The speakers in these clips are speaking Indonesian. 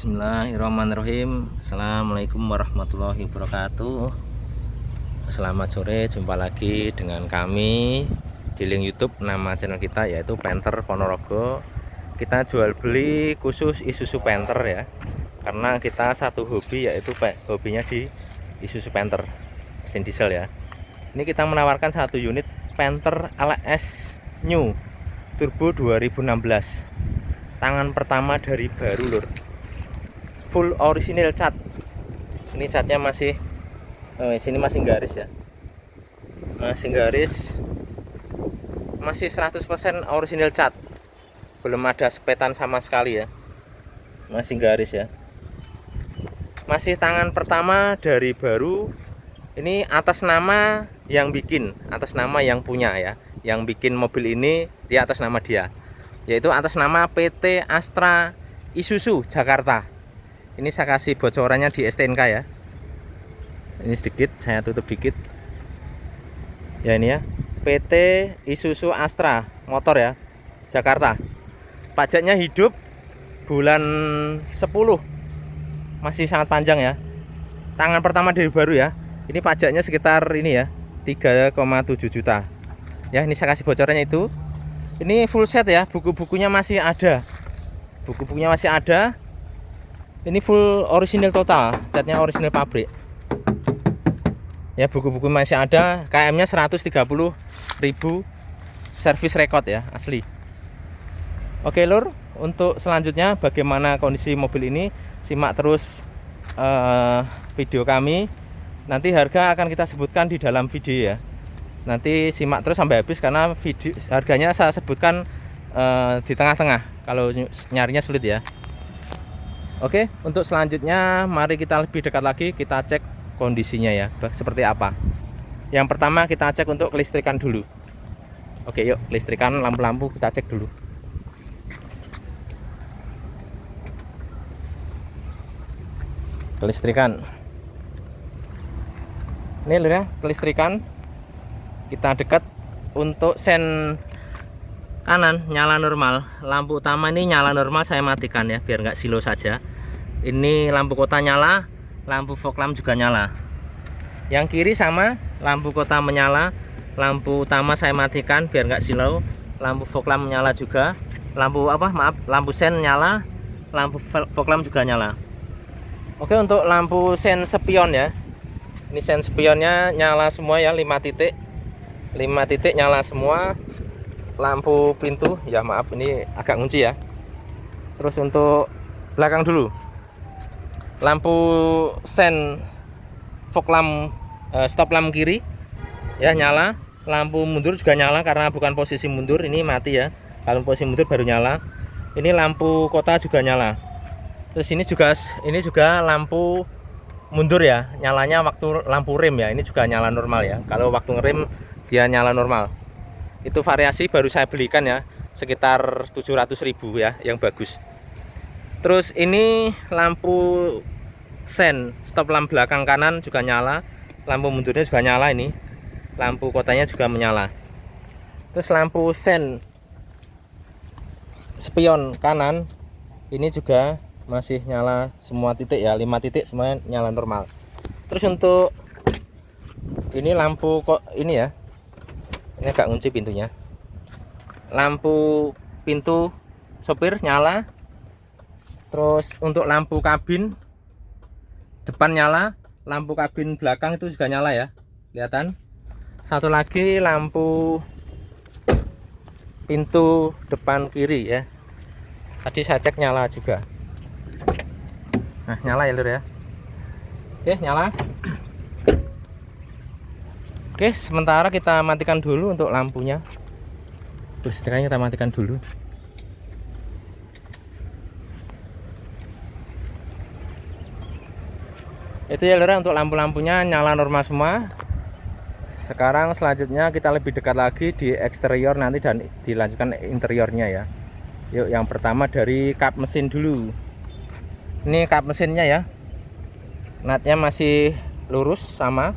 Bismillahirrahmanirrahim. Assalamualaikum warahmatullahi wabarakatuh. Selamat sore, jumpa lagi dengan kami di link YouTube. Nama channel kita yaitu Panther Ponorogo. Kita jual beli khusus Isuzu Panther ya, karena kita satu hobi, yaitu hobinya di Isuzu Panther mesin diesel ya. Ini kita menawarkan satu unit Panther LS New Turbo 2016, tangan pertama dari baru lur, full original cat. Ini catnya masih sini masih garis ya, masih garis, masih 100% original cat, belum ada sepetan sama sekali ya, masih garis ya, masih tangan pertama dari baru. Ini atas nama yang bikin, atas nama yang punya ya, yang bikin mobil ini di atas nama dia, yaitu atas nama PT Astra Isuzu Jakarta. Ini saya kasih bocorannya di STNK ya. Ini sedikit, saya tutup dikit. Ya ini ya, PT Isuzu Astra Motor ya, Jakarta. Pajaknya hidup bulan 10. Masih sangat panjang ya. Tangan pertama dari baru ya. Ini pajaknya sekitar ini ya, 3,7 juta. Ya, ini saya kasih bocorannya itu. Ini full set ya, buku-bukunya masih ada. Buku-bukunya masih ada. Ini full original total, catnya original pabrik. Ya, buku-buku masih ada, KM-nya 130.000, service record ya, asli. Oke lur, untuk selanjutnya bagaimana kondisi mobil ini, simak terus video kami. Nanti harga akan kita sebutkan di dalam video ya. Nanti simak terus sampai habis, karena video harganya saya sebutkan di tengah-tengah kalau nyarinya sulit ya. Oke, untuk selanjutnya mari kita lebih dekat lagi, kita cek kondisinya ya, seperti apa. Yang pertama kita cek untuk kelistrikan dulu. Oke, yuk, kelistrikan lampu-lampu kita cek dulu. Kelistrikan. Ini lho ya, kelistrikan. Kita dekat. Untuk sen kanan nyala normal, lampu utama ini nyala normal, saya matikan ya biar nggak silo saja. Ini lampu kota nyala, lampu fog lamp juga nyala. Yang kiri sama, lampu kota menyala, lampu utama saya matikan biar nggak silau, lampu fog lamp nyala juga, lampu sen nyala, lampu fog lamp juga nyala. Oke, untuk lampu sen spion ya, ini sen spionnya nyala semua ya, 5 titik nyala semua. Lampu pintu ya, maaf ini agak ngunci ya. Terus untuk belakang dulu, lampu sen fog lamp stop lamp kiri ya nyala, lampu mundur juga nyala karena bukan posisi mundur, ini mati ya. Kalau posisi mundur baru nyala. Ini lampu kota juga nyala. Terus ini juga lampu mundur ya, nyalanya waktu lampu rem ya, ini juga nyala normal ya. Kalau waktu ngerem dia nyala normal. Itu variasi baru saya belikan ya, sekitar 700.000 ya, yang bagus. Terus ini lampu sen stop lamp belakang kanan juga nyala, lampu mundurnya juga nyala, ini lampu kotanya juga menyala. Terus lampu sen spion kanan ini juga masih nyala semua titik ya, 5 titik semuanya nyala normal. Terus untuk ini lampu kok ini ya, ini agak ngunci pintunya. Lampu pintu sopir nyala. Terus untuk lampu kabin depan nyala, lampu kabin belakang itu juga nyala ya, kelihatan. Satu lagi lampu pintu depan kiri ya, tadi saya cek nyala juga. Nah, nyala ya lur ya. Oke, nyala. Oke, sementara kita matikan dulu untuk lampunya. Kelistrikannya kita matikan dulu. Itu ya lura, untuk lampu-lampunya nyala normal semua. Sekarang selanjutnya kita lebih dekat lagi di eksterior nanti dan dilanjutkan interiornya ya. Yuk, yang pertama dari kap mesin dulu. Ini kap mesinnya ya. Natnya masih lurus sama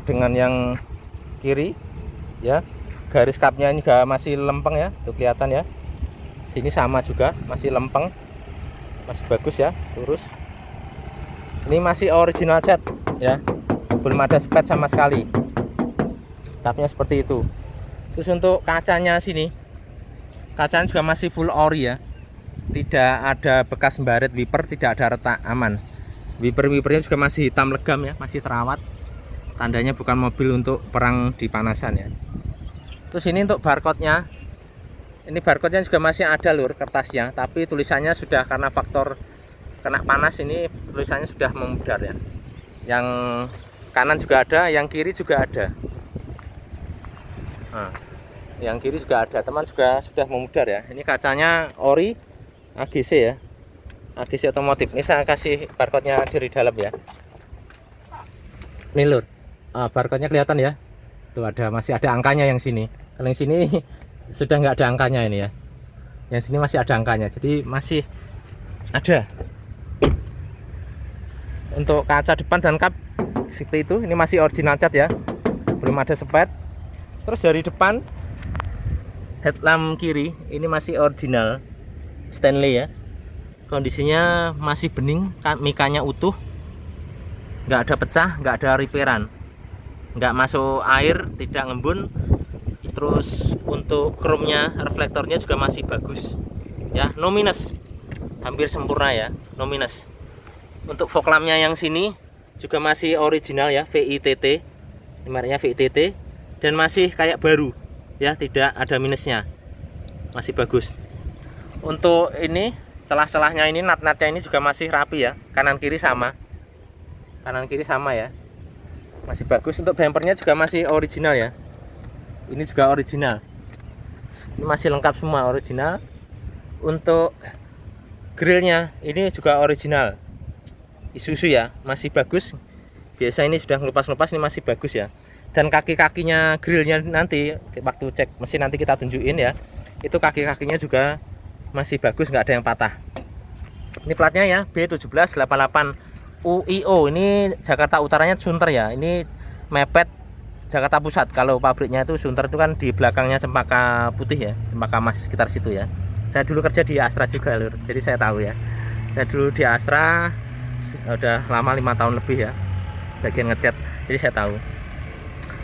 dengan yang kiri ya. Garis kapnya ini juga masih lempeng ya, tuh kelihatan ya. Sini sama juga masih lempeng. masih bagus ya, lurus. Ini masih original cat ya, belum ada spet sama sekali. Tapnya seperti itu. Terus untuk kacanya sini, kacanya juga masih full ori ya, tidak ada bekas baret wiper, tidak ada retak, aman. Wipernya juga masih hitam legam ya, masih terawat. Tandanya bukan mobil untuk perang di panasan ya. Terus ini untuk barcode-nya, ini barcode-nya juga masih ada lur kertasnya, tapi tulisannya sudah karena faktor kena panas ini tulisannya sudah memudar ya. Yang kanan juga ada, yang kiri juga ada. Nah, yang kiri juga ada, teman juga sudah memudar ya. Ini kacanya ori AGC ya, AGC otomotif. Ini saya kasih barcode-nya dari dalam ya. Nih lur, barcode-nya kelihatan ya. Tuh ada, masih ada angkanya yang sini. Kalau yang sini sudah nggak ada angkanya ini ya. Yang sini masih ada angkanya, jadi masih ada. Untuk kaca depan dan kap seperti itu, ini masih original cat ya, belum ada spet. Terus dari depan headlamp kiri ini masih original Stanley ya, kondisinya masih bening, mikanya utuh, nggak ada pecah, nggak ada repairan, nggak masuk air, tidak ngembun. Terus untuk chrome-nya, reflektornya juga masih bagus ya, no minus, hampir sempurna ya, no minus. Untuk fog lamp-nya yang sini juga masih original ya, VITT, mereknya VITT, dan masih kayak baru ya, tidak ada minusnya, masih bagus. Untuk ini celah-celahnya ini, nat-natnya ini juga masih rapi ya, kanan kiri sama ya, masih bagus. Untuk bumpernya juga masih original ya, ini juga original, ini masih lengkap semua original. Untuk grillnya ini juga original Isuzu ya, masih bagus. Biasa ini sudah ngelupas-ngelupas, ini masih bagus ya. Dan kaki-kakinya grillnya nanti waktu cek mesin nanti kita tunjukin ya, itu kaki-kakinya juga masih bagus, nggak ada yang patah. Ini platnya ya B1788 UIO, ini Jakarta Utaranya Sunter ya, ini mepet Jakarta Pusat. Kalau pabriknya itu Sunter itu kan di belakangnya Cempaka Putih ya, Cempaka Mas, sekitar situ ya. Saya dulu kerja di Astra juga lur, jadi saya tahu ya. Saya dulu di Astra udah lama, 5 tahun lebih ya, bagian ngecat, jadi saya tahu.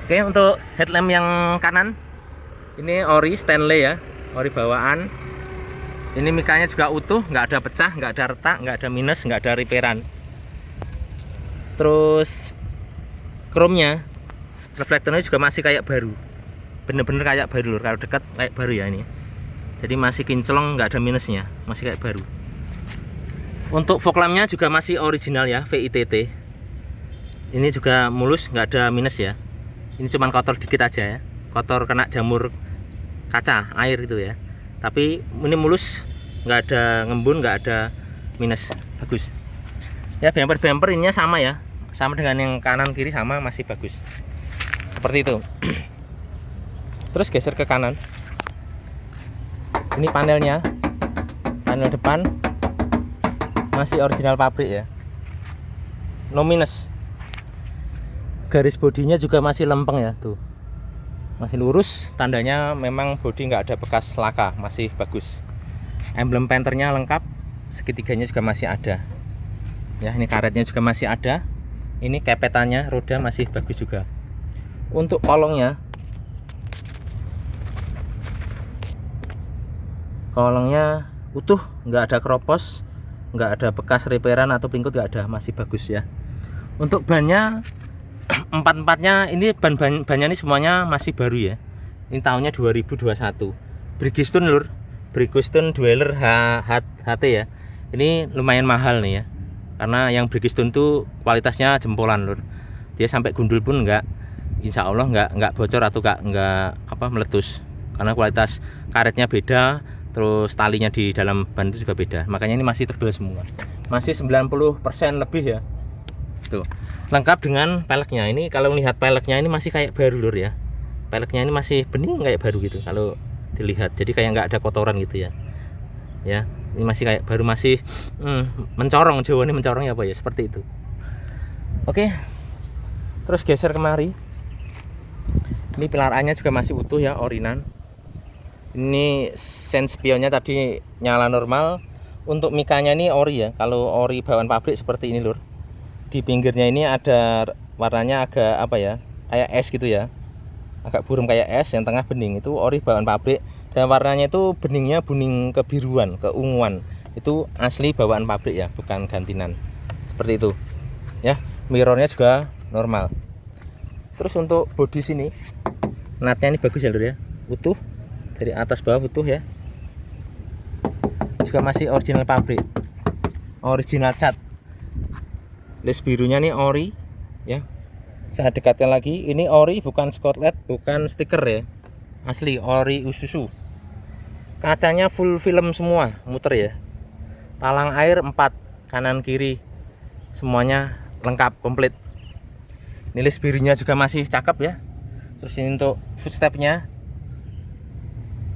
Oke, untuk headlamp yang kanan ini ori Stanley ya, ori bawaan. Ini mikanya juga utuh, nggak ada pecah, nggak ada retak, nggak ada minus, nggak ada repairan. Terus chrome-nya, reflektornya juga masih kayak baru, bener-bener kayak baru lur, kalau dekat kayak baru ya ini. Jadi masih kinclong, nggak ada minusnya, masih kayak baru. Untuk fog lamp-nya juga masih original ya, VITT. Ini juga mulus, nggak ada minus ya. Ini cuman kotor dikit aja ya, kotor kena jamur kaca air gitu ya. Tapi ini mulus, nggak ada ngembun, nggak ada minus, bagus. Ya bumper ininya sama ya, sama dengan yang kanan kiri sama, masih bagus. Seperti itu. Terus geser ke kanan. Ini panelnya, panel depan masih original pabrik ya, no minus. Garis bodinya juga masih lempeng ya, tuh masih lurus, tandanya memang bodi nggak ada bekas laka, masih bagus. Emblem Panthernya lengkap, segitiganya juga masih ada ya, ini karetnya juga masih ada. Ini kepetannya, roda masih bagus juga. Untuk kolongnya utuh, nggak ada keropos, nggak ada bekas repairan atau pingkut, nggak ada, masih bagus ya. Untuk bannya empat-empatnya ini bannya ini semuanya masih baru ya. Ini tahunnya 2021. Bridgestone lur, Bridgestone Dweller HT ya. Ini lumayan mahal nih ya, karena yang Bridgestone tuh kualitasnya jempolan lur. Dia sampai gundul pun insya Allah nggak bocor atau nggak meletus, karena kualitas karetnya beda. Terus talinya di dalam ban itu juga beda, makanya ini masih tebal semua, masih 90% lebih ya. Tuh, lengkap dengan peleknya. Ini kalau melihat peleknya ini masih kayak baru lur ya, peleknya ini masih bening kayak baru gitu kalau dilihat, jadi kayak nggak ada kotoran gitu ya. Ya, ini masih kayak baru, masih mencorong, Jawa ini mencorong ya apa ya, seperti itu. Oke, terus geser kemari. Ini pilar A nya juga masih utuh ya, orinan. Ini sen spionnya tadi nyala normal. untuk mikanya ini ori ya. Kalau ori bawaan pabrik seperti ini lur, di pinggirnya ini ada warnanya agak apa ya, kayak es gitu ya, agak buram kayak es, yang tengah bening itu ori bawaan pabrik. Dan warnanya itu beningnya bening kebiruan, keunguan, itu asli bawaan pabrik ya, bukan gantinan seperti itu ya. Mirrornya juga normal. Terus untuk bodi sini natnya ini bagus ya lur ya, utuh dari atas bawah utuh ya, juga masih original pabrik, original cat. Les birunya nih ori ya. Saya dekatkan lagi, ini ori bukan skotlet, bukan stiker ya, asli ori Isuzu. Kacanya full film semua, muter ya. Talang air 4 kanan kiri semuanya lengkap komplit. Ini les birunya juga masih cakep ya. Terus ini untuk footstepnya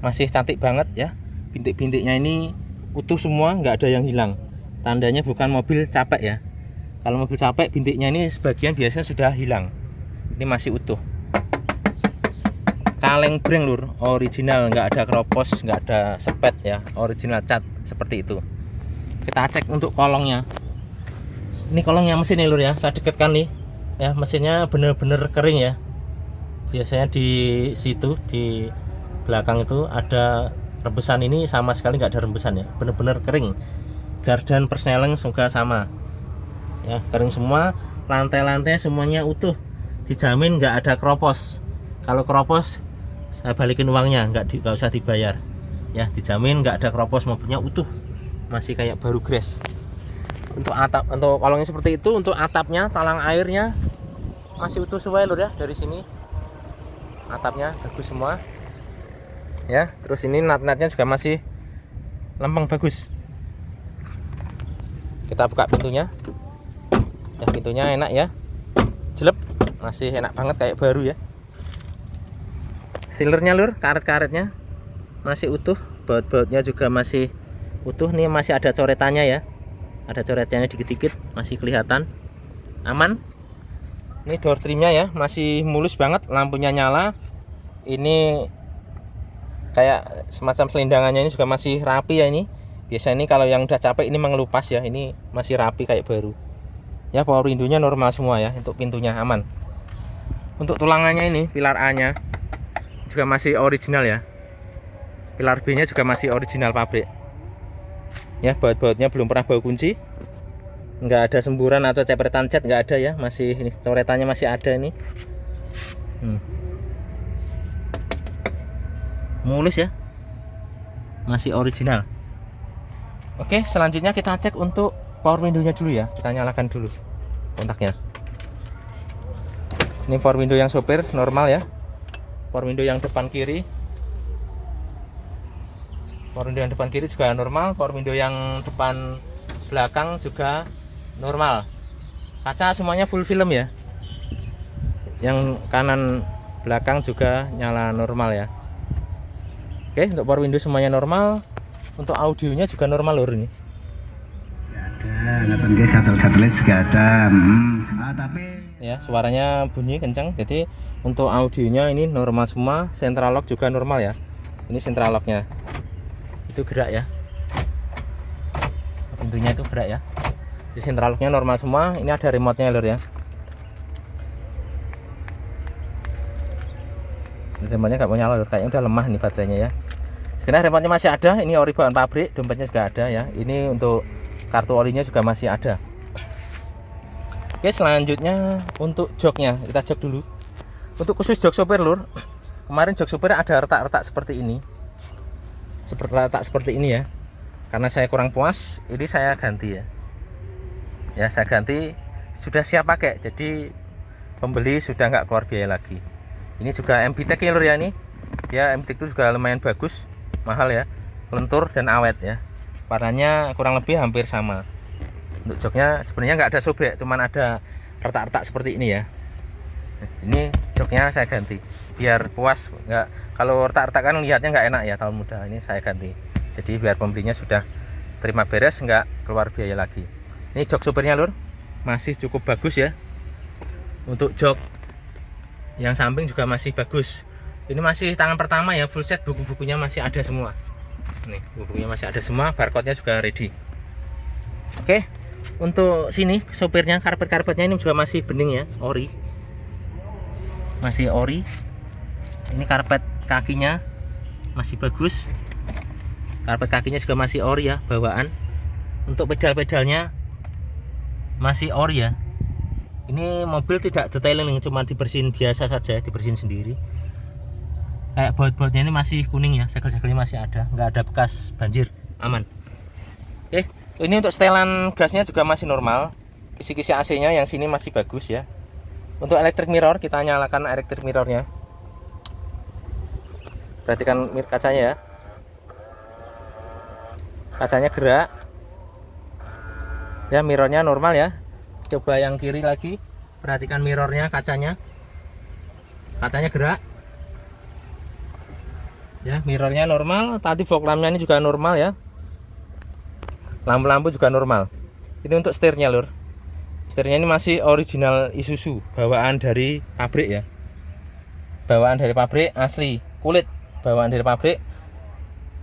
masih cantik banget ya. Bintik-bintiknya ini utuh semua, nggak ada yang hilang. Tandanya bukan mobil capek ya. Kalau mobil capek bintiknya ini sebagian biasanya sudah hilang. Ini masih utuh. Kaleng breng lur, original, nggak ada keropos, nggak ada sepet ya, original cat seperti itu. Kita cek untuk kolongnya. Ini kolongnya mesin nih lur ya, saya dekatkan nih ya, mesinnya bener-bener kering ya. Biasanya di situ di belakang itu ada rembesan, ini sama sekali nggak ada rembesan ya, bener-bener kering. Gardan persneleng juga sama ya, kering semua. Lantai-lantai semuanya utuh, dijamin nggak ada keropos. Kalau keropos saya balikin uangnya, nggak usah dibayar ya, dijamin nggak ada keropos, mobilnya utuh, masih kayak baru gres. Untuk atap, untuk kolongnya seperti itu. Untuk atapnya, talang airnya masih utuh semua lur ya, dari sini atapnya bagus semua ya. Terus ini nat-natnya juga masih lempeng bagus. Kita buka pintunya ya, pintunya enak ya, jelek, masih enak banget kayak baru ya. Sealernya lur, karet-karetnya masih utuh, baut-bautnya juga masih utuh. Nih masih ada coretannya ya, ada coretannya dikit-dikit, masih kelihatan aman. Ini door trimnya ya, masih mulus banget, lampunya nyala. Ini kayak semacam selindangannya ini juga masih rapi ya. Ini biasa, ini kalau yang udah capek ini mengelupas ya, ini masih rapi kayak baru ya. Power window-nya normal semua ya, untuk pintunya aman. Untuk tulangannya ini, pilar A nya juga masih original ya, pilar B nya juga masih original pabrik ya. Baut-bautnya belum pernah bau kunci, nggak ada semburan atau cepretan cat, nggak ada ya. Masih ini coretannya masih ada ini. Mulus ya, masih original. Oke, selanjutnya kita cek untuk power window-nya dulu ya. Kita nyalakan dulu kontaknya. Ini power window yang sopir normal ya. Power window yang depan kiri, power window yang depan kiri juga normal. Power window yang depan belakang juga normal. Kaca semuanya full film ya. Yang kanan belakang juga nyala normal ya. Oke, untuk power window semuanya normal. Untuk audionya juga normal lur ini. Ada, gatel-gatelnya juga ada. Tapi ya, suaranya bunyi kencang. Jadi untuk audionya ini normal semua. Central lock juga normal ya. Ini central locknya itu gerak ya, pintunya itu gerak ya. Di central locknya normal semua. Ini ada remote nya lur ya. Remote nya nggak mau nyala lur, kayaknya udah lemah nih baterainya ya. Karena remote nya masih ada. Ini ori bawaan pabrik, dompetnya juga ada ya. Ini untuk kartu olinya juga masih ada. Oke, selanjutnya untuk joknya kita cek dulu. Untuk khusus jok sopir lur, kemarin jok sopir ada retak-retak seperti ini, seperti ini ya. Karena saya kurang puas, ini saya ganti ya. Ya, saya ganti, sudah siap pakai. Jadi pembeli sudah nggak keluar biaya lagi. Ini juga MBTEK ya lur ya. Ini ya, MBTEK itu juga lumayan bagus, mahal ya, lentur dan awet ya. Warnanya kurang lebih hampir sama. Untuk joknya sebenarnya nggak ada sobek, cuman ada retak-retak seperti ini ya. Ini joknya saya ganti biar puas. Nggak, kalau retak-retak kan lihatnya nggak enak ya tahun muda. Ini saya ganti, jadi biar pembelinya sudah terima beres, nggak keluar biaya lagi. Ini jok sopirnya lur, masih cukup bagus ya. Untuk jok yang samping juga masih bagus. Ini masih tangan pertama ya, full set, buku-bukunya masih ada semua. Nih, bukunya masih ada semua, barcode-nya juga ready. Oke, untuk sini sopirnya, karpet-karpetnya ini juga masih bening ya, ori. Masih ori. Ini karpet kakinya masih bagus. Karpet kakinya juga masih ori ya, bawaan. Untuk pedal-pedalnya masih ori ya. Ini mobil tidak detailing, cuma dibersihin biasa saja, dibersihin sendiri. Kayak baut-bautnya ini masih kuning ya, segel-segelnya masih ada, nggak ada bekas banjir, aman. Oke, ini untuk setelan gasnya juga masih normal. Kisi-kisi AC-nya yang sini masih bagus ya. Untuk electric mirror, kita nyalakan electric mirrornya. Perhatikan kacanya ya. Kacanya gerak. Ya, mirrornya normal ya. Coba yang kiri lagi, perhatikan mirrornya, kacanya. Kacanya gerak. Ya, mirrornya normal. Tadi fog lampnya ini juga normal ya. Lampu-lampu juga normal. Ini untuk setirnya lur. Setirnya ini masih original Isuzu, bawaan dari pabrik ya. Bawaan dari pabrik asli, kulit bawaan dari pabrik.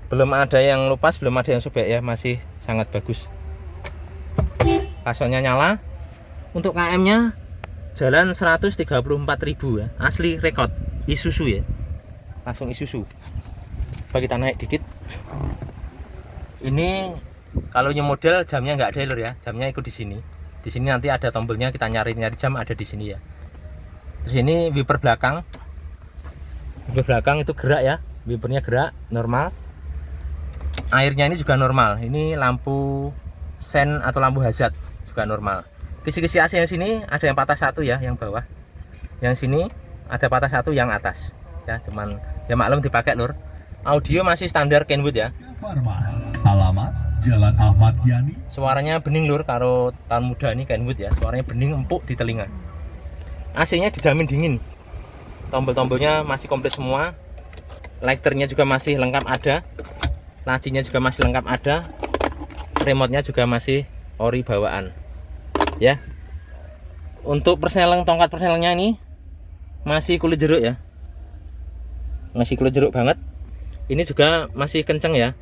Belum ada yang lupas, belum ada yang sobek ya, masih sangat bagus. Kasonnya nyala. Untuk KM-nya jalan 134.000 ya. Asli rekod Isuzu ya. Langsung Isuzu. Coba kita naik dikit. Ini kalau new model jamnya nggak ada lur ya, jamnya ikut di sini. Di sini nanti ada tombolnya, kita nyari jam ada di sini ya. Terus ini wiper belakang. Wiper belakang itu gerak ya, wipernya gerak normal. Airnya ini juga normal. Ini lampu sen atau lampu hazard juga normal. Kisi-kisi AC yang sini ada yang patah satu ya, yang bawah. Yang sini ada patah satu yang atas. Ya, cuman ya maklum dipakai lur. Audio masih standar Kenwood ya. Farma. Alamat Jalan Ahmad Yani. Suaranya bening lur, karo tahun muda ini Kenwood ya. Suaranya bening empuk di telinga. AC-nya dijamin dingin. Tombol-tombolnya masih komplit semua. Lighternya juga masih lengkap ada. Lacinya juga masih lengkap ada. Remote-nya juga masih ori bawaan. Ya. Untuk persneling, tongkat persnelingnya ini masih kulit jeruk ya. Masih kulit jeruk banget. Ini juga masih kenceng ya,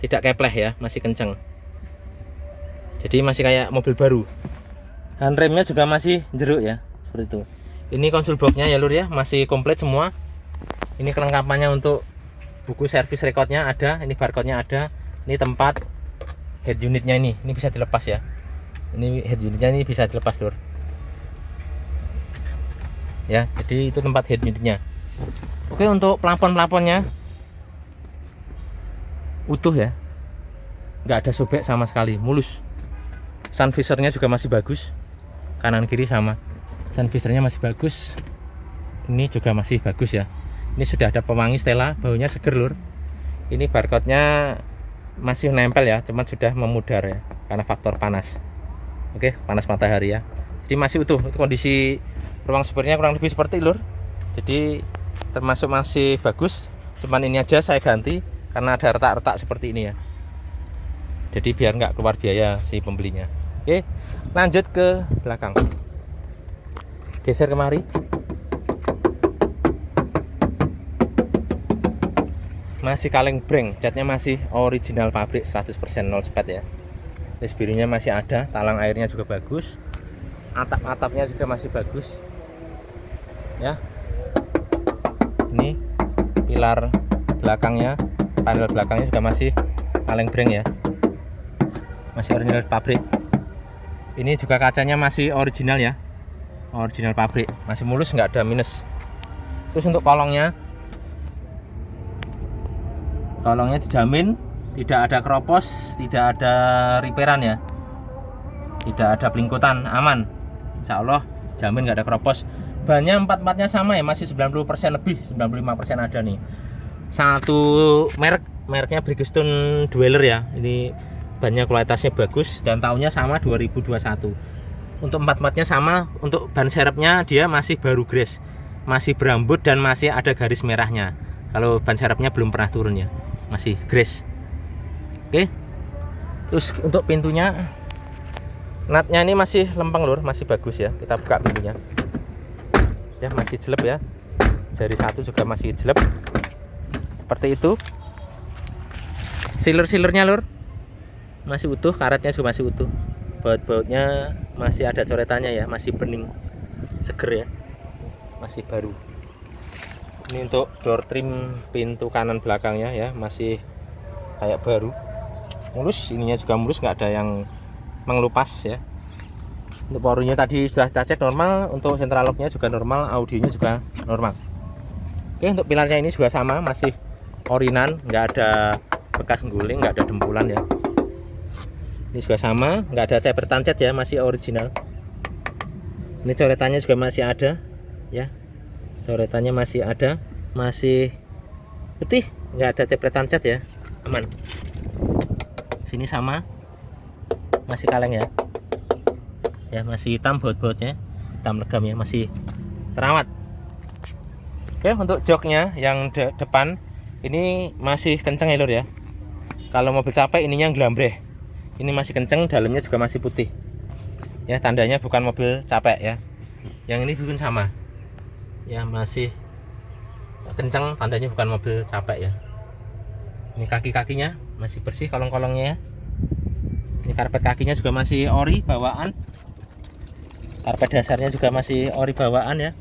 tidak kepleh ya, masih kenceng. Jadi masih kayak mobil baru. Handremnya juga masih jeruk ya, seperti itu. Ini konsol boxnya ya lur ya, masih komplit semua. Ini kelengkapannya untuk buku servis recordnya ada, ini barcode-nya ada. Ini tempat head unitnya ini bisa dilepas ya. Ini head unitnya ini bisa dilepas lur. Ya, jadi itu tempat head unitnya. Oke, untuk plafon-plafonnya utuh ya, nggak ada sobek sama sekali, mulus. Sun visornya juga masih bagus, kanan kiri sama. Sun visornya masih bagus, ini juga masih bagus ya. Ini sudah ada pewangi Stella, baunya seger lur. Ini barcode-nya masih nempel ya, cuman sudah memudar ya, karena faktor panas. Oke, panas matahari ya. Jadi masih utuh. Itu kondisi ruang supirnya kurang lebih seperti lur. Jadi termasuk masih bagus, cuman ini aja saya ganti karena ada retak-retak seperti ini ya. Jadi biar nggak keluar biaya si pembelinya. Oke, lanjut ke belakang. Geser kemari. Masih kaleng breng, catnya masih original pabrik 100% nol spet ya. Lis birunya masih ada, talang airnya juga bagus. Atap-atapnya juga masih bagus. Ya. Ini pilar belakangnya, panel belakangnya juga masih kaleng breng ya, masih original pabrik. Ini juga kacanya masih original ya, original pabrik, masih mulus, nggak ada minus. Terus untuk kolongnya dijamin tidak ada keropos, tidak ada repairan ya, tidak ada pelingkutan, aman. Insya Allah jamin nggak ada keropos. Bannya empat-empatnya sama ya, masih 90% lebih, 95% ada nih. Satu mereknya Bridgestone Dweller ya. Ini bannya kualitasnya bagus dan tahunnya sama 2021. Untuk empat-empatnya sama. Untuk ban serepnya dia masih baru gres, masih berambut dan masih ada garis merahnya. Kalau ban serepnya belum pernah turun ya, masih gres. Oke. Terus untuk pintunya, natnya ini masih lempeng lur, masih bagus ya. Kita buka pintunya. Ya, masih jelek ya. Jari satu juga masih jelek. Seperti itu. Sealer-sealernya lur masih utuh, karetnya juga masih utuh, baut-bautnya masih ada coretannya ya, masih bening, seger ya, masih baru. Ini untuk door trim pintu kanan belakangnya ya, masih kayak baru, mulus, ininya juga mulus, nggak ada yang mengelupas ya. Untuk powernya tadi sudah kita cek normal, untuk central locknya juga normal, audionya juga normal. Oke, untuk pilarnya ini juga sama, masih orinan, nggak ada bekas guling, nggak ada dempulan ya. Ini juga sama, nggak ada ceper tancet ya, masih original. Ini coretannya juga masih ada ya, coretannya masih ada, masih putih, nggak ada ceper tancet ya, aman. Sini sama, masih kaleng ya, ya masih hitam baut-bautnya, hitam legam ya, masih terawat. Oke, untuk joknya yang depan ini masih kenceng ya lur ya. Kalau mobil capek ininya glambreh, ini masih kenceng, dalamnya juga masih putih ya, tandanya bukan mobil capek ya. Yang ini pun sama ya, masih kenceng, tandanya bukan mobil capek ya. Ini kaki-kakinya masih bersih, kolong-kolongnya ya. Ini karpet kakinya juga masih ori bawaan, karpet dasarnya juga masih ori bawaan ya,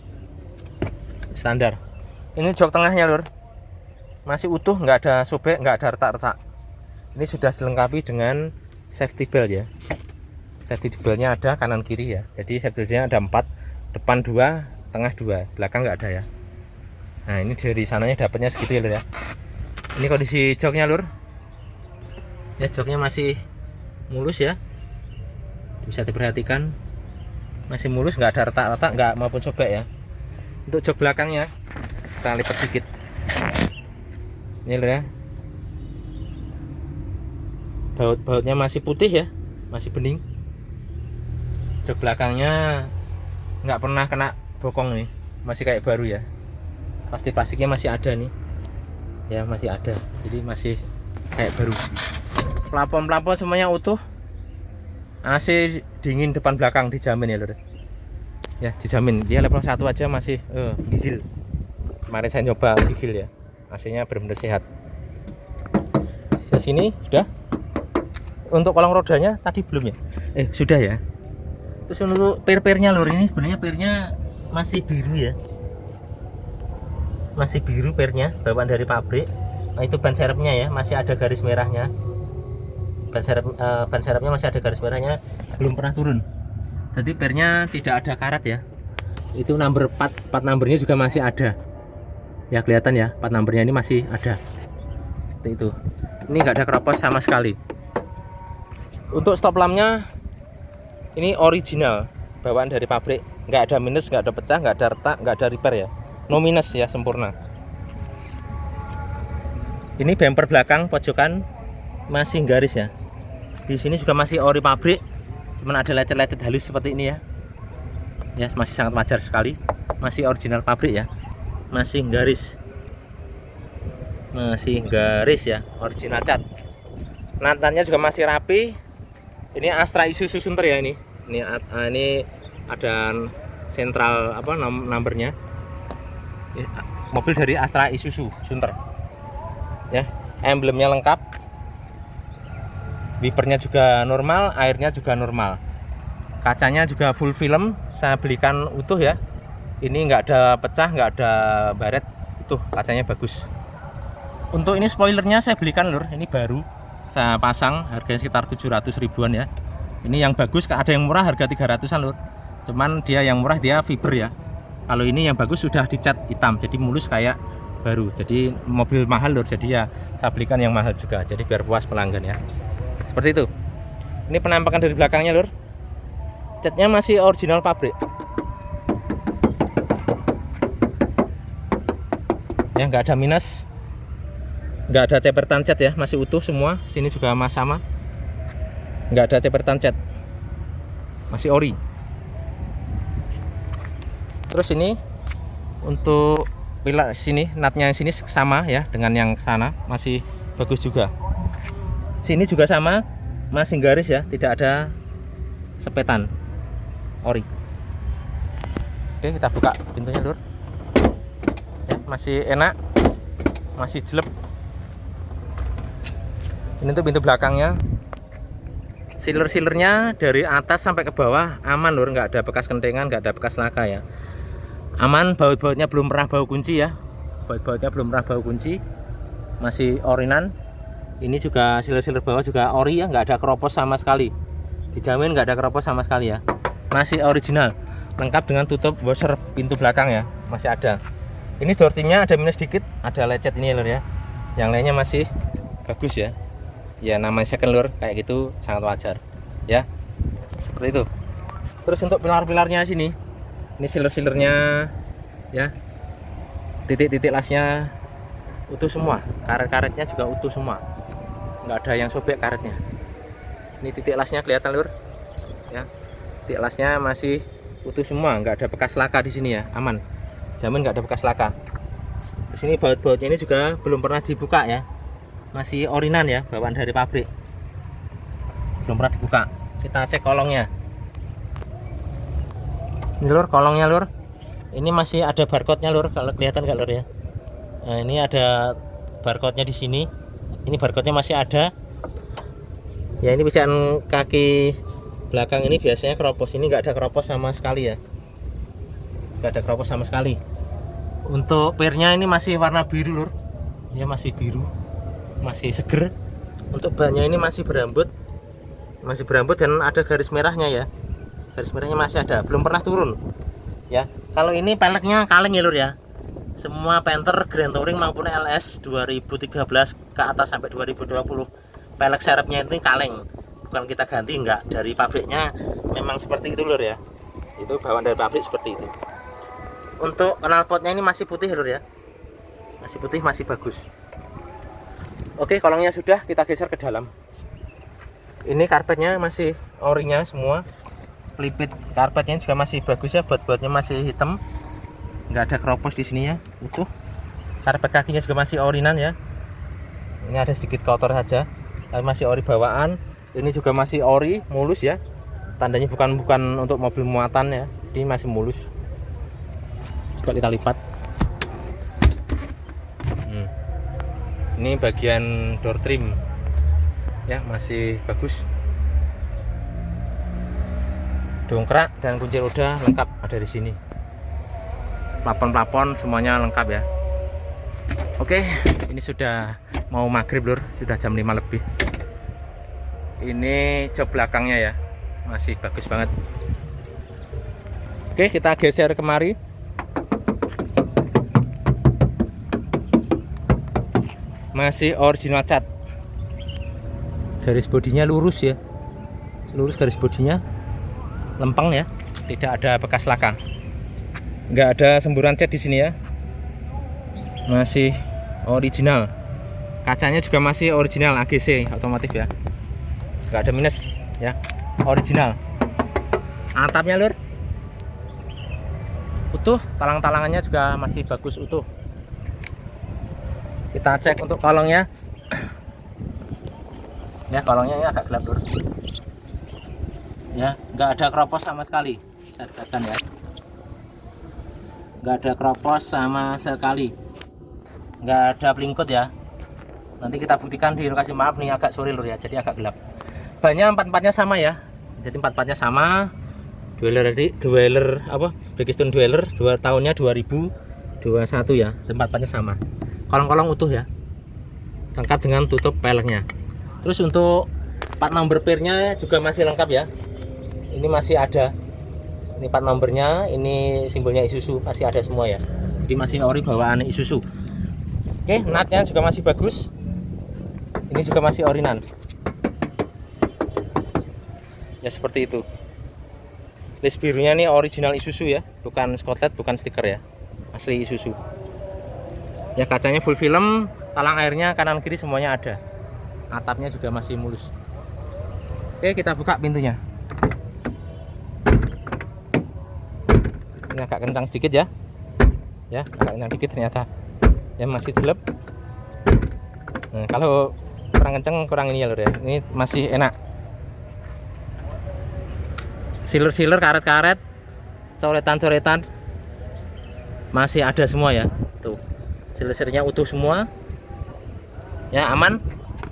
standar. Ini jok tengahnya lur masih utuh, nggak ada sobek, nggak ada retak-retak. Ini sudah dilengkapi dengan safety belt ya. Safety beltnya ada kanan kiri ya. Jadi safety beltnya ada 4, depan 2, tengah 2, belakang nggak ada ya. Nah ini dari sananya dapatnya segitu ya lur ya. Ini kondisi joknya lur ya, joknya masih mulus ya, bisa diperhatikan masih mulus, nggak ada retak-retak, nggak maupun sobek ya. Untuk jok belakangnya kita lipat sedikit ini lur ya, baut-bautnya masih putih ya, masih bening. Jok belakangnya nggak pernah kena bokong nih, masih kayak baru ya. Plastik-plastiknya masih ada nih ya, masih ada, jadi masih kayak baru. Plafon-plafon semuanya utuh, AC dingin depan belakang dijamin ya lur ya, dijamin. Dia level 1 aja masih gigil. Kemarin saya nyoba gigil ya, AC-nya benar-benar sehat. Di sini sudah. Untuk kolong rodanya tadi belum ya? Sudah ya. Terus untuk per-pernya lur, ini sebenarnya pernya masih biru ya, masih biru pernya, bawaan dari pabrik. Nah itu ban serepnya ya, masih ada garis merahnya. Ban serepnya masih ada garis merahnya, belum pernah turun. Jadi pernya tidak ada karat ya. Itu number 4 numbernya juga masih ada ya, kelihatan ya, 4 numbernya ini masih ada seperti itu. Ini nggak ada keropos sama sekali. Untuk stop lampnya ini original, bawaan dari pabrik, nggak ada minus, nggak ada pecah, nggak ada retak, nggak ada repair ya, no minus ya, sempurna. Ini bumper belakang pojokan masih garis ya. Di sini juga masih ori pabrik, cuman ada lecet-lecet halus seperti ini ya. Ya masih sangat wajar sekali, masih original pabrik ya, masih garis ya, original cat. Natannya juga masih rapi. Ini Astra Isuzu Sunter ya, ini ada sentral apa numbernya. Mobil dari Astra Isuzu Sunter ya, emblemnya lengkap, wipernya juga normal, airnya juga normal, kacanya juga full film, saya belikan utuh ya. Ini nggak ada pecah, nggak ada baret, utuh, kacanya bagus. Untuk ini spoilernya saya belikan lur, ini baru saya pasang, harganya sekitar 700 ribuan ya. Ini yang bagus, ada yang murah harga 300an lur, cuman dia yang murah dia fiber ya. Kalau ini yang bagus sudah dicat hitam, jadi mulus kayak baru. Jadi mobil mahal lur, jadi ya saya belikan yang mahal juga, jadi biar puas pelanggan ya. Seperti itu. Ini penampakan dari belakangnya lur, catnya masih original pabrik ya, nggak ada minus, nggak ada cepetan cat ya, masih utuh semua. Sini juga sama, nggak ada cepetan cat, masih ori. Terus ini untuk pilar sini, natnya yang sini sama ya dengan yang sana, masih bagus juga. Sini juga sama, masih garis ya, tidak ada sepetan, ori. Oke, kita buka pintunya lur ya, masih enak, masih jelek. Ini untuk pintu belakangnya. Sealer-sealernya dari atas sampai ke bawah aman lur, nggak ada bekas kentengan, nggak ada bekas laka ya. Aman, baut-bautnya belum pernah bau kunci ya. Baut-bautnya belum pernah bau kunci. Masih orinan. Ini juga sealer-sealer bawah juga ori ya, nggak ada keropos sama sekali. Dijamin nggak ada keropos sama sekali ya. Masih original. Lengkap dengan tutup washer pintu belakang ya, masih ada. Ini door trimnya ada minus sedikit, ada lecet ini lur ya. Yang lainnya masih bagus ya. Ya namanya second lur kayak gitu sangat wajar ya, seperti itu. Terus untuk pilar-pilarnya sini, ini sealer-sealernya ya, titik-titik lasnya utuh semua, karet-karetnya juga utuh semua, nggak ada yang sobek karetnya. Ini titik lasnya kelihatan lur ya, titik lasnya masih utuh semua, nggak ada bekas laka di sini ya, aman, jamin nggak ada bekas laka. Di sini baut-bautnya ini juga belum pernah dibuka ya, masih orinan ya, bawaan dari pabrik, belum pernah dibuka. Kita cek kolongnya. Ini lur kolongnya lur, ini masih ada barcode-nya lur, kalau kelihatan nggak lur ya. Nah, ini ada barcode-nya di sini. Ini barcode-nya masih ada. Ya ini pijakan kaki belakang ini biasanya keropos, ini nggak ada keropos sama sekali ya, nggak ada keropos sama sekali. Untuk pernya ini masih warna biru lur, ya masih biru, masih seger. Untuk bannya ini masih berambut dan ada garis merahnya ya, garis merahnya masih ada, belum pernah turun ya. Kalau ini peleknya kaleng ya lur ya, semua Panther Grand Touring maupun LS 2013 ke atas sampai 2020 pelek serepnya ini kaleng, bukan kita ganti, enggak, dari pabriknya memang seperti itu lur ya, itu bawaan dari pabrik seperti itu. Untuk knalpotnya ini masih putih lur ya, masih putih, masih bagus. Oke, kolongnya sudah, kita geser ke dalam. Ini karpetnya masih orinya semua. Pelipit karpetnya juga masih bagus ya, baut-bautnya masih hitam. Nggak ada keropos di sini ya, utuh. Karpet kakinya juga masih orinan ya. Ini ada sedikit kotor saja, tapi masih ori bawaan. Ini juga masih ori, mulus ya. Tandanya bukan untuk mobil muatan ya. Ini masih mulus. Coba kita lipat. Ini bagian door trim ya, masih bagus. Dongkrak dan kunci roda lengkap ada di sini. Plafon semuanya lengkap ya. Oke, ini sudah mau maghrib lur, sudah jam 5 lebih. Ini jok belakangnya ya, masih bagus banget. Oke, kita geser kemari. Masih original cat, garis bodinya lurus ya, lurus garis bodinya, lempeng ya, tidak ada bekas laka, nggak ada semburan cat di sini ya, masih original. Kacanya juga masih original AGC otomotif ya, nggak ada minus ya, original. Atapnya lur utuh, talang-talangannya juga masih bagus utuh. Kita cek untuk kolongnya ya, kolongnya ini agak gelap lur ya, nggak ada keropos sama sekali, saya dekatkan ya, nggak ada keropos sama sekali, nggak ada pelingkut ya. Nanti kita buktikan di lokasi, maaf nih agak sore lur ya, jadi agak gelap. Bannya empat-empatnya sama ya, jadi empat-empatnya sama. Dweller apa, Blackstone Dweller 2 tahunnya 2021 ya, empat-empatnya sama. Kolong-kolong utuh ya, lengkap dengan tutup peleknya. Terus untuk plat nomor pernya juga masih lengkap ya, ini masih ada, ini plat nomornya, ini simbolnya Isuzu masih ada semua ya, jadi masih ori bawaan Isuzu. Oke, natnya juga masih bagus, ini juga masih orinan ya, seperti itu. List birunya nih original Isuzu ya, bukan Scotland, bukan stiker ya, asli Isuzu ya. Kacanya full film, talang airnya kanan kiri semuanya ada, atapnya juga masih mulus. Oke, kita buka pintunya. Ini agak kencang sedikit ya, agak kencang sedikit ternyata ya, masih jelek. Nah, kalau kurang kencang kurang ini ya lur ya, ini masih enak. Sealer-sealer, karet-karet, coretan-coretan masih ada semua ya, tuh sealer-sealernya utuh semua ya, aman.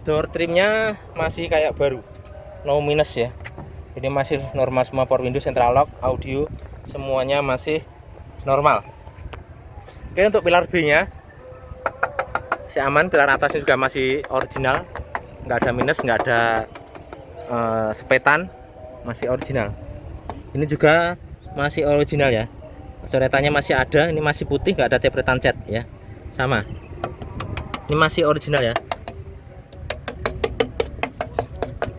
door trimnya masih kayak baru, no minus ya. Ini masih normal semua, power window, central lock, audio semuanya masih normal. Oke, untuk pilar B nya masih aman, pilar atasnya juga masih original, nggak ada minus, nggak ada sepetan, masih original. Ini juga masih original ya, coretannya masih ada, ini masih putih, nggak ada cepretan cat ya, sama. Ini masih original ya,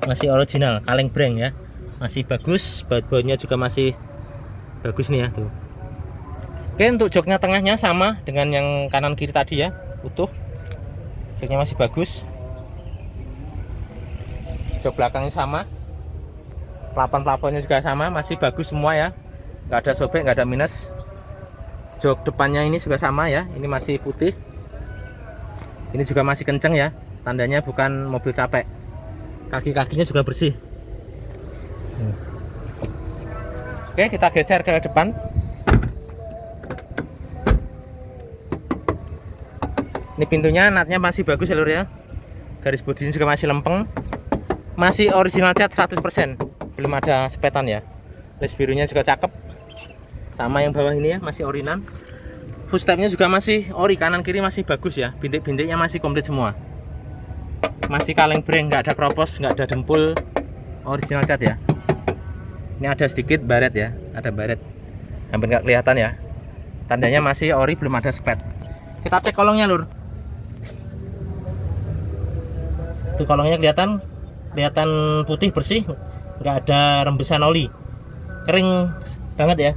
masih original, kaleng breng ya, masih bagus, baut-bautnya juga masih bagus nih ya tuh. Oke, untuk joknya tengahnya sama dengan yang kanan kiri tadi ya, utuh, joknya masih bagus. Jok belakangnya sama, pelapon-pelaponnya juga sama, masih bagus semua ya, nggak ada sobek, nggak ada minus. Jok depannya ini juga sama ya, ini masih putih, ini juga masih kenceng ya, tandanya bukan mobil capek. Kaki-kakinya juga bersih. Oke, kita geser ke depan. Ini pintunya, natnya masih bagus ya lur ya, garis bodinya juga masih lempeng, masih original cat 100%, belum ada sepetan ya. Les birunya juga cakep, sama yang bawah ini ya, masih orinan. Footstepnya juga masih ori, kanan kiri masih bagus ya, bintik-bintiknya masih komplit semua, masih kaleng breng, nggak ada kropos, nggak ada dempul, original cat ya. Ini ada sedikit baret ya, ada baret, hampir nggak kelihatan ya, tandanya masih ori, belum ada spet. Kita cek kolongnya lur. Tuh kolongnya kelihatan putih bersih, nggak ada rembesan oli, kering banget ya.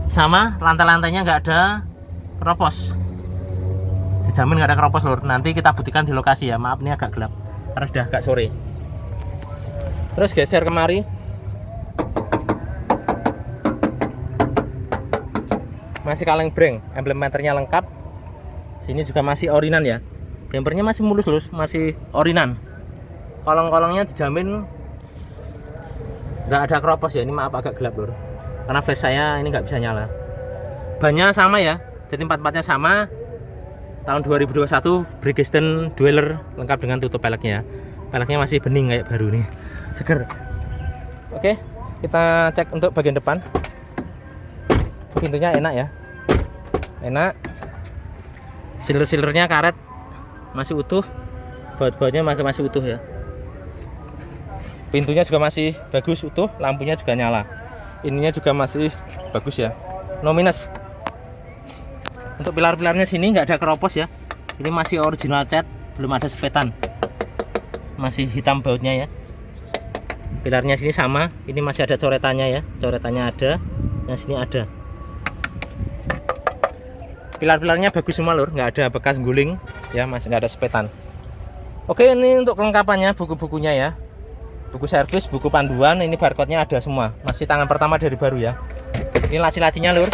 Sama lantai-lantainya nggak ada keropos, dijamin nggak ada keropos lur. Nanti kita buktikan di lokasi ya, maaf ini agak gelap karena sudah agak sore. Terus geser kemari, masih kaleng breng, emblem meternya lengkap. Sini juga masih orinan ya, bempernya masih mulus lur, masih orinan. Kolong-kolongnya dijamin nggak ada keropos ya. Ini maaf agak gelap lur, karena flash saya ini nggak bisa nyala. Bannya sama ya, jadi empat-empatnya sama. Tahun 2021, Bridgestone Dweller lengkap dengan tutup peleknya. Peleknya masih bening kayak baru nih, seger. Oke, kita cek untuk bagian depan. Pintunya enak ya, enak. Siler-silernya karet masih utuh, baut-bautnya masih utuh ya. Pintunya juga masih bagus utuh, lampunya juga nyala. Ininya juga masih bagus ya, no minus. Untuk pilar-pilarnya sini nggak ada keropos ya, ini masih original cat, belum ada sepetan, masih hitam bautnya ya. Pilarnya sini sama, ini masih ada coretannya ya, coretannya ada, yang sini ada. Pilar-pilarnya bagus semua lur, nggak ada bekas guling ya, masih nggak ada sepetan. Oke, ini untuk kelengkapannya, buku-bukunya ya, buku servis, buku panduan, ini barcode-nya ada semua, masih tangan pertama dari baru ya. Ini laci-lacinya lur,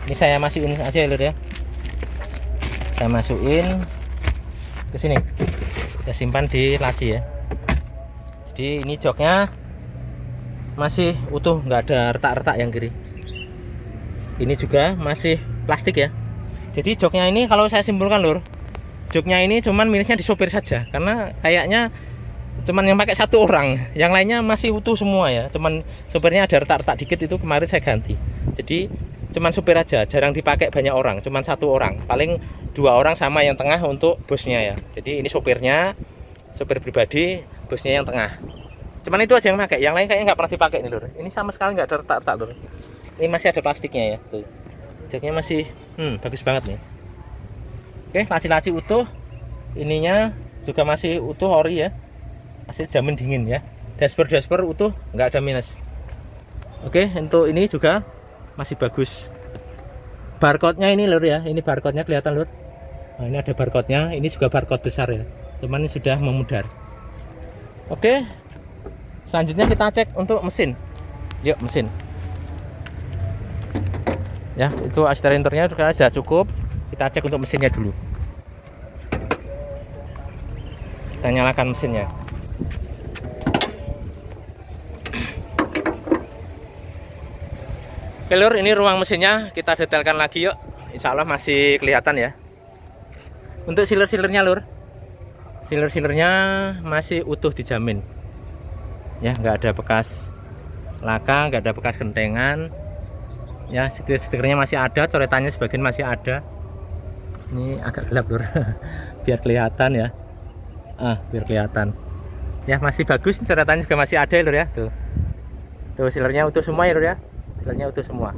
ini saya masukin aja ya lur ya, saya masukin ke sini, saya simpan di laci ya. Jadi ini joknya masih utuh, nggak ada retak-retak yang kiri. Ini juga masih plastik ya. Jadi joknya ini kalau saya simpulkan lur, joknya ini cuman minusnya di sopir saja, karena kayaknya cuman yang pakai satu orang, yang lainnya masih utuh semua ya. Cuman sopirnya ada retak-retak dikit, itu kemarin saya ganti. Jadi cuman sopir aja, jarang dipakai banyak orang, cuman satu orang, paling 2 orang sama yang tengah untuk bosnya ya. Jadi ini sopirnya, sopir pribadi, bosnya yang tengah. Cuman itu aja yang pakai, yang lain kayaknya nggak pernah dipakai nih lur. Ini sama sekali nggak ada retak-retak lur. Ini masih ada plastiknya ya tuh. Joknya masih bagus banget nih. Oke, laci-laci utuh. Ininya juga masih utuh ori ya. Masih jamin dingin ya. Dashboard utuh, nggak ada minus. Oke, untuk ini juga masih bagus. Barcode-nya ini lur ya. Ini barcode-nya kelihatan lur. Nah, ini ada barcode-nya. Ini juga barcode besar ya. Cuman ini sudah memudar. Oke. Selanjutnya kita cek untuk mesin. Yuk, mesin. Ya, itu akseleratornya sudah cukup. Kita cek untuk mesinnya dulu. Kita nyalakan mesinnya. Oke lur, ini ruang mesinnya kita detailkan lagi yuk. Insya Allah masih kelihatan ya. Untuk siler-silernya lur, Sealer-sealernya masih utuh, dijamin ya, nggak ada bekas laka, nggak ada bekas gentengan ya. Stikernya masih ada, coretannya sebagian masih ada. Ini agak gelap lur biar kelihatan ya, biar kelihatan ya, masih bagus. Coretannya juga masih ada lur ya, tuh sealernya utuh semua ya lur ya, sealernya utuh semua.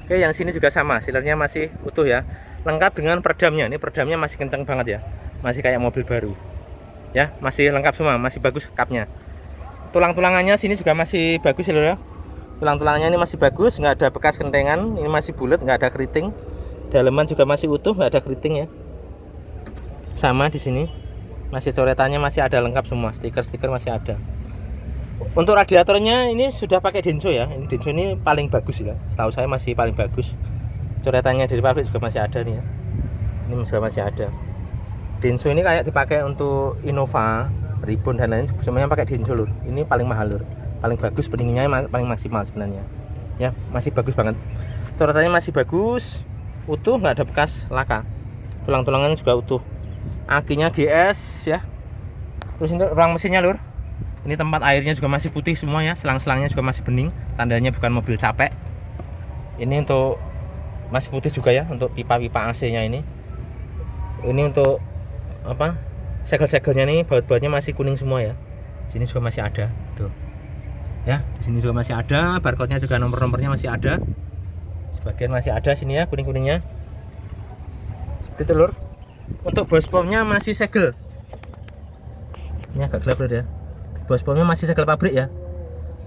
Oke, yang sini juga sama, sealernya masih utuh ya, lengkap dengan peredamnya. Ini peredamnya masih kencang banget ya, masih kayak mobil baru ya, masih lengkap semua, masih bagus kapnya. Tulang-tulangannya sini juga masih bagus ya lur ya, tulang-tulangannya ini masih bagus, nggak ada bekas kentengan, ini masih bulat, nggak ada keriting. Daleman juga masih utuh, nggak ada keriting ya. Sama di sini masih coretannya masih ada lengkap semua, stiker-stiker masih ada. Untuk radiatornya ini sudah pakai Denso ya, ini Denso ini paling bagus ya, setahu saya masih paling bagus. Coretannya dari pabrik juga masih ada nih ya, ini juga masih ada. Denso ini kayak dipakai untuk Innova, Ribbon dan lain semuanya pakai Denso lur. Ini paling mahal lur, paling bagus, pendinginnya paling maksimal sebenarnya ya, masih bagus banget. Coretannya masih bagus, utuh, nggak ada bekas laka. Tulang-tulangannya juga utuh. Akinya GS ya. Terus ini ruang mesinnya lur, ini tempat airnya juga masih putih semua ya, selang-selangnya juga masih bening, tandanya bukan mobil capek. Ini untuk masih putih juga ya, untuk pipa-pipa AC nya ini. Ini untuk apa, segel-segelnya nih, baut-bautnya masih kuning semua ya. Sini juga masih ada tuh ya, di sini juga masih ada, barcode-nya juga, nomor-nomornya masih ada, sebagian masih ada sini ya, kuning-kuningnya seperti itu lur. Untuk bospomnya masih segel, ini agak gelap lur ya, bospomnya masih segel pabrik ya,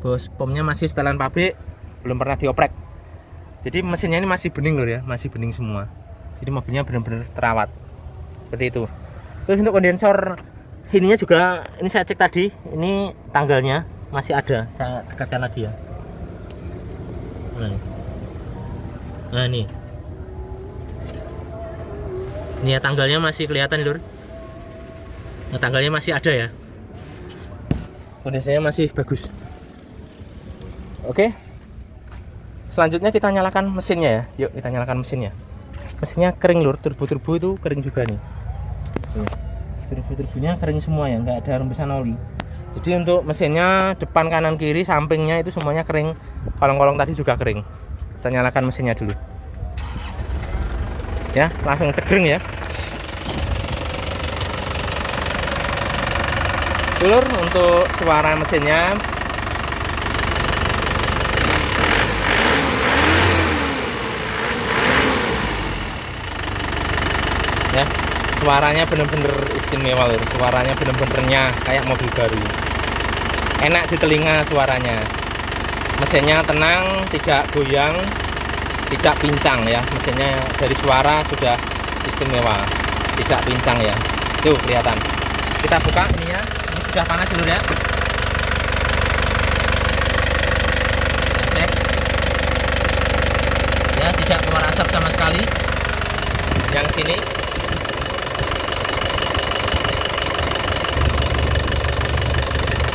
bospomnya masih setelan pabrik, belum pernah dioprek. Jadi mesinnya ini masih bening lur ya, masih bening semua, jadi mobilnya benar-benar terawat seperti itu. Terus untuk kondensor ininya juga, ini saya cek tadi, ini tanggalnya masih ada, saya dekatkan lagi ya. Nah ini ya, tanggalnya masih kelihatan lur. Nah, tanggalnya masih ada ya, kondisinya masih bagus. Oke, selanjutnya kita nyalakan mesinnya ya. Yuk kita nyalakan mesinnya. Mesinnya kering lur, turbo itu kering juga nih. Turbo-turbonya kering semua ya, nggak ada rembesan oli. Jadi untuk mesinnya depan, kanan, kiri, sampingnya itu semuanya kering. Kolong-kolong tadi juga kering. Kita nyalakan mesinnya dulu ya, langsung cegreng ya lur. Untuk suara mesinnya ya, suaranya bener-bener istimewa lur, suaranya bener-benernya kayak mobil baru, enak di telinga suaranya. Mesinnya tenang, tidak goyang, tidak pincang ya, mesinnya dari suara sudah istimewa, tidak pincang ya, tuh kelihatan. Kita buka ini ya, ini sudah panas dulu ya. Kita cek ya, tidak keluar asap sama sekali yang sini.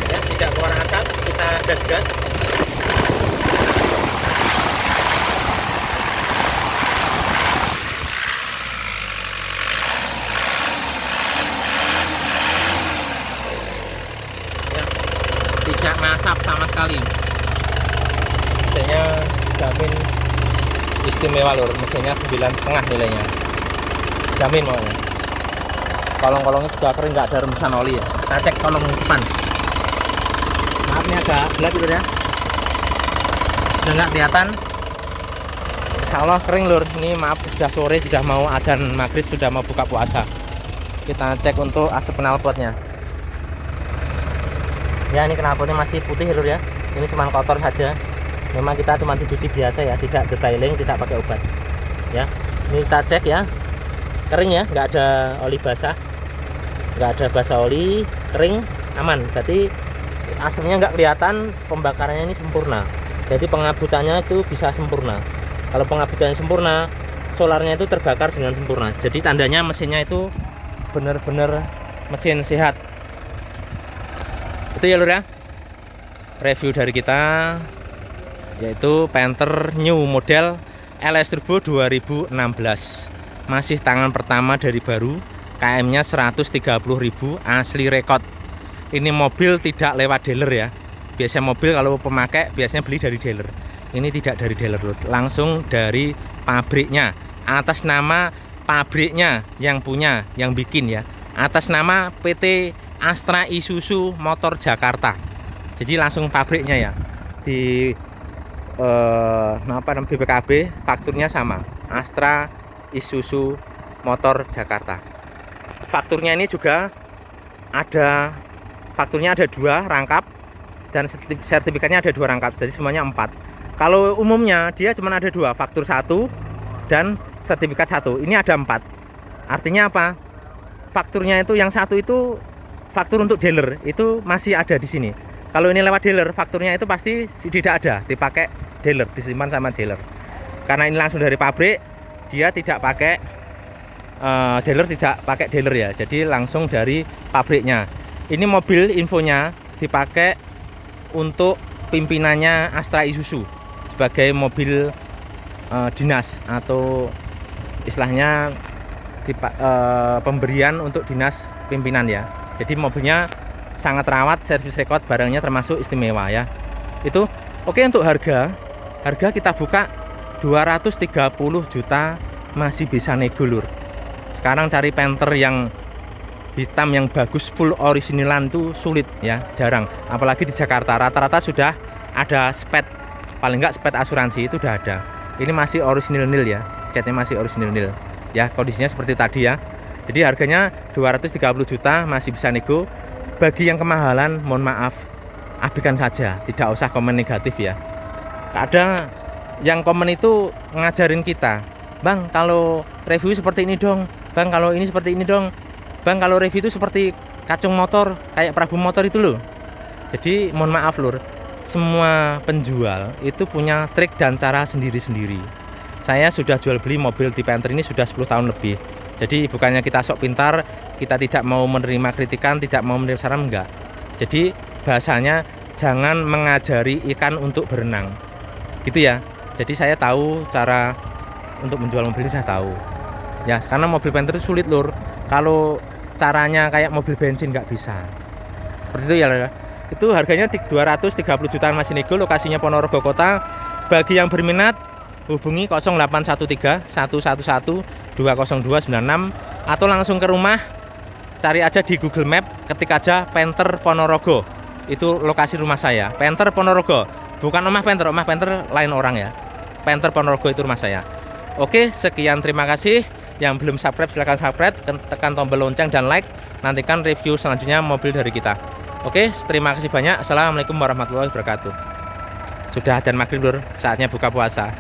Ya, tidak keluar asap. Kita gas-gas. Tidak ngasap sama sekali. Mesinnya jamin istimewa lur, mesinnya 9,5 nilainya, jamin maunya. Kolong-kolongnya juga kering, nggak ada rembesan oli ya. Kita cek kolong depan. Maaf ini agak gelap lur ya, udah nggak kelihatan. Insya Allah kering lur. Ini maaf sudah sore, sudah mau adzan maghrib, sudah mau buka puasa. Kita cek untuk asap knalpotnya. Ya, ini knalpotnya masih putih lur ya. Ini cuma kotor saja. Memang kita cuma dicuci biasa ya, tidak detailing, tidak pakai obat. Ya, ini kita cek ya, kering ya, nggak ada oli basah, nggak ada basah oli, kering, aman. Berarti asapnya nggak kelihatan, pembakarannya ini sempurna. Jadi pengabutannya itu bisa sempurna. Kalau pengabutannya sempurna, solarnya itu terbakar dengan sempurna. Jadi tandanya mesinnya itu benar-benar mesin sehat. Itu ya lur ya, review dari kita, yaitu Panther New model LS Turbo 2016. Masih tangan pertama dari baru, KM-nya 130.000 asli rekod. Ini mobil tidak lewat dealer ya. Biasanya mobil kalau pemakai biasanya beli dari dealer. Ini tidak dari dealer loh, langsung dari pabriknya, atas nama pabriknya yang punya, yang bikin ya, atas nama PT Astra Isuzu Motor Jakarta. Jadi langsung pabriknya ya. Di BPKB fakturnya sama, Astra Isuzu Motor Jakarta. Fakturnya ini juga ada, fakturnya ada 2 rangkap dan sertifikatnya ada 2 rangkap, jadi semuanya 4. Kalau umumnya dia cuma ada 2, faktur 1 dan sertifikat 1. Ini ada 4. Artinya apa? Fakturnya itu yang 1 itu faktur untuk dealer, itu masih ada di sini. Kalau ini lewat dealer, fakturnya itu pasti tidak ada, dipakai dealer, disimpan sama dealer. Karena ini langsung dari pabrik, dia tidak pakai dealer, tidak pakai dealer ya. Jadi langsung dari pabriknya. Ini mobil infonya dipakai untuk pimpinannya Astra Isuzu sebagai mobil dinas atau istilahnya pemberian untuk dinas pimpinan ya. Jadi mobilnya sangat rawat, servis rekod, barangnya termasuk istimewa ya. Itu oke. Untuk harga kita buka 230 juta, masih bisa nego lur. Sekarang cari Panther yang hitam yang bagus full originalan itu sulit ya, jarang. Apalagi di Jakarta rata-rata sudah ada sped, paling enggak sped asuransi itu udah ada. Ini masih original nil ya, catnya masih original nil ya, kondisinya seperti tadi ya. Jadi harganya 230 juta, masih bisa nego. Bagi yang kemahalan, mohon maaf, abaikan saja, tidak usah komen negatif ya. Ada yang komen itu ngajarin kita, bang kalau review seperti ini dong, bang kalau ini seperti ini dong, bang kalau review itu seperti kacung motor, kayak Prabu Motor itu loh. Jadi mohon maaf lur, semua penjual itu punya trik dan cara sendiri-sendiri. Saya sudah jual beli mobil di Panther ini sudah 10 tahun lebih. Jadi bukannya kita sok pintar, kita tidak mau menerima kritikan, tidak mau menerima saran, enggak. Jadi bahasanya jangan mengajari ikan untuk berenang, gitu ya. Jadi saya tahu cara untuk menjual mobil ini, saya tahu ya, karena mobil Panther itu sulit lur. Kalau caranya kayak mobil bensin nggak bisa seperti itu ya. Itu harganya 230 jutaan, masih nego. Lokasinya Ponorogo Kota. Bagi yang berminat hubungi 0813 111 20296 atau langsung ke rumah, cari aja di Google Map, ketik aja Panther Ponorogo. Itu lokasi rumah saya, Panther Ponorogo. Bukan Omah Panther, Omah Panther lain orang ya. Panther Ponorogo itu rumah saya. Oke, sekian, terima kasih. Yang belum subscribe silahkan subscribe, tekan tombol lonceng dan like. Nantikan review selanjutnya mobil dari kita. Oke, terima kasih banyak. Assalamualaikum warahmatullahi wabarakatuh. Sudah adzan maghrib lur, saatnya buka puasa.